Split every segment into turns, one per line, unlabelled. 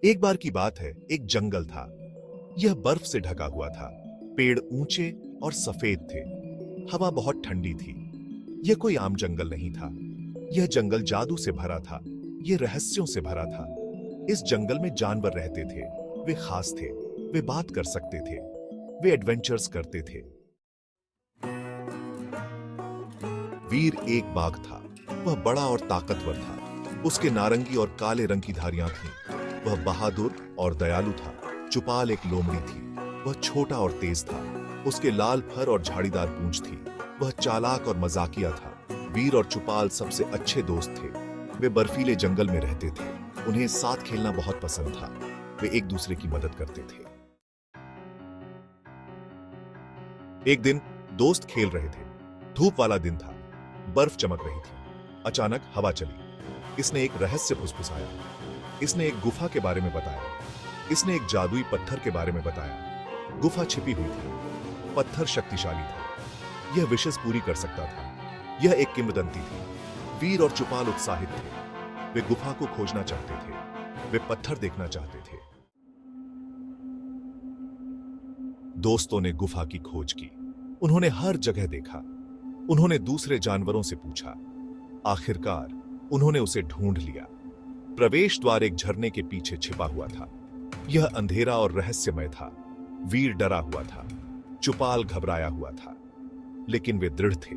एक बार की बात है, एक जंगल था। यह बर्फ से ढका हुआ था। पेड़ ऊंचे और सफेद थे। हवा बहुत ठंडी थी। यह कोई आम जंगल नहीं था। यह जंगल जादू से भरा था। यह रहस्यों से भरा था। इस जंगल में जानवर रहते थे। वे खास थे। वे बात कर सकते थे। वे एडवेंचर्स करते थे। वीर एक बाघ था। वह बड़ा और ताकतवर था। उसके नारंगी और काले रंग की धारियां थीं। वह बहादुर और दयालु था। चुपाल एक लोमड़ी थी। वह छोटा और तेज था। उसके लाल फर और झाड़ीदार पूंछ थी। वह चालाक और मजाकिया था। वीर और चुपाल सबसे अच्छे दोस्त थे। वे बर्फीले जंगल में रहते थे। उन्हें साथ खेलना बहुत पसंद था। वे एक दूसरे की मदद करते थे। एक दिन दोस्त खेल रहे थे। धूप वाला दिन था। बर्फ चमक रही थी। अचानक हवा चली। इसने एक रहस्य फुसफुसाया। इसने एक गुफा के बारे में बताया। इसने एक जादुई पत्थर के बारे में बताया। गुफा छिपी हुई थी। पत्थर शक्तिशाली था। यह विशेष पूरी कर सकता था। यह एक किंवदंती थी। वीर और चुपाल उत्साहित थे। वे गुफा को खोजना चाहते थे। वे पत्थर देखना चाहते थे। दोस्तों ने गुफा की खोज की। उन्होंने हर जगह देखा। उन्होंने दूसरे जानवरों से पूछा। आखिरकार उन्होंने उसे ढूंढ लिया। प्रवेश द्वार एक झरने के पीछे छिपा हुआ था। यह अंधेरा और रहस्यमय था। वीर डरा हुआ था। चुपाल घबराया हुआ था। लेकिन वे दृढ़ थे।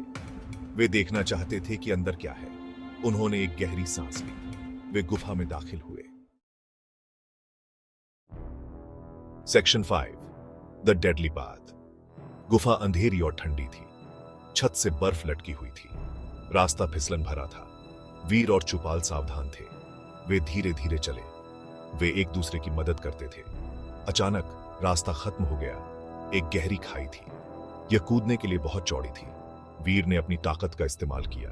वे देखना चाहते थे कि अंदर क्या है। उन्होंने एक गहरी सांस ली। वे गुफा में दाखिल हुए। Section 5 the deadly path. गुफा अंधेरी और ठंडी थी। छत से बर्फ लटकी हुई थी। रास्ता फिसलन भरा था। वीर और चुपाल सावधान थे। वे धीरे धीरे चले। वे एक दूसरे की मदद करते थे। अचानक रास्ता खत्म हो गया। एक गहरी खाई थी। यह कूदने के लिए बहुत चौड़ी थी। वीर ने अपनी ताकत का इस्तेमाल किया।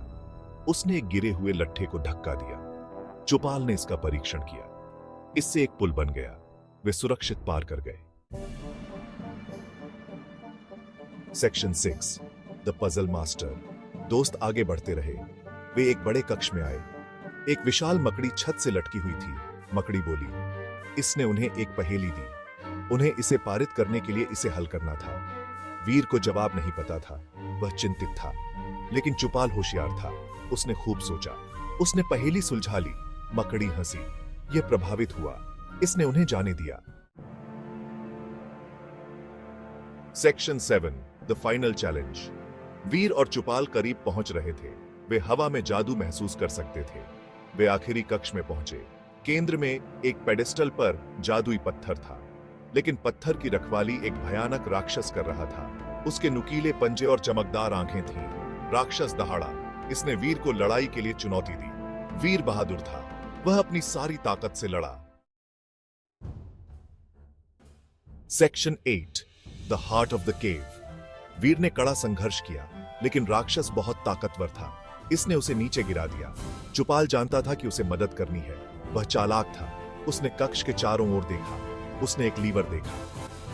उसने एक गिरे हुए लट्ठे को धक्का दिया। चुपाल ने इसका परीक्षण किया। इससे एक पुल बन गया। वे सुरक्षित पार कर गए। Section 6 the puzzle master. दोस्त आगे बढ़ते रहे। वे एक बड़े कक्ष में आए। एक विशाल मकड़ी छत से लटकी हुई थी। मकड़ी बोली। इसने उन्हें एक पहेली दी। उन्हें इसे पारित करने के लिए इसे हल करना था। वीर को जवाब नहीं पता था। वह चिंतित था। लेकिन चुपाल होशियार था। उसने खूब सोचा। उसने पहेली सुलझा ली। मकड़ी हंसी। यह प्रभावित हुआ। इसने उन्हें जाने दिया। Section 7 the final challenge. Veer और चुपाल करीब पहुंच रहे थे। वे हवा में जादू महसूस कर सकते थे। वे आखिरी कक्ष में पहुंचे। केंद्र में एक पेडेस्टल पर जादुई पत्थर था। लेकिन पत्थर की रखवाली एक भयानक राक्षस कर रहा था। उसके नुकीले पंजे और चमकदार आंखें थीं। राक्षस दहाड़ा। इसने वीर को लड़ाई के लिए चुनौती दी। वीर बहादुर था। वह अपनी सारी ताकत से लड़ा। Section 8 the heart of the cave. Veer ने कड़ा संघर्ष किया। लेकिन राक्षस बहुत ताकतवर था। इसने उसे नीचे गिरा दिया। चुपाल जानता था कि उसे मदद करनी है। वह चालाक था। उसने कक्ष के चारों ओर देखा। उसने एक लीवर देखा।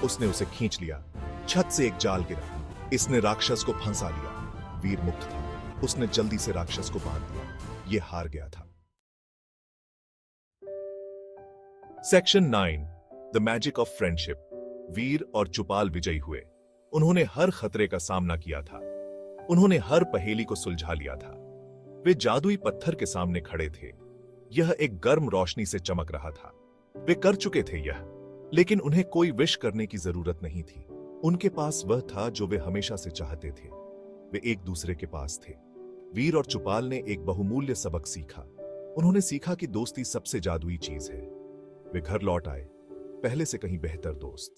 उसने उसे खींच लिया। छत से एक जाल गिरा। इसने राक्षस को फंसा लिया। वीर मुक्त था। उसने जल्दी से राक्षस को बांध दिया। यह हार गया था। Section 9 the magic of friendship. Veer और चुपाल विजयी हुए। उन्होंने हर खतरे का सामना किया था। उन्होंने हर पहेली को सुलझा लिया था। वे जादुई पत्थर के सामने खड़े थे। यह एक गर्म रोशनी से चमक रहा था। वे कर चुके थे यह। लेकिन उन्हें कोई विश करने की जरूरत नहीं थी। उनके पास वह था जो वे हमेशा से चाहते थे। वे एक दूसरे के पास थे। वीर और चुपाल ने एक बहुमूल्य सबक सीखा। उन्होंने सीखा कि दोस्ती सबसे जादुई चीज है। वे घर लौट आए। पहले से कहीं बेहतर दोस्त।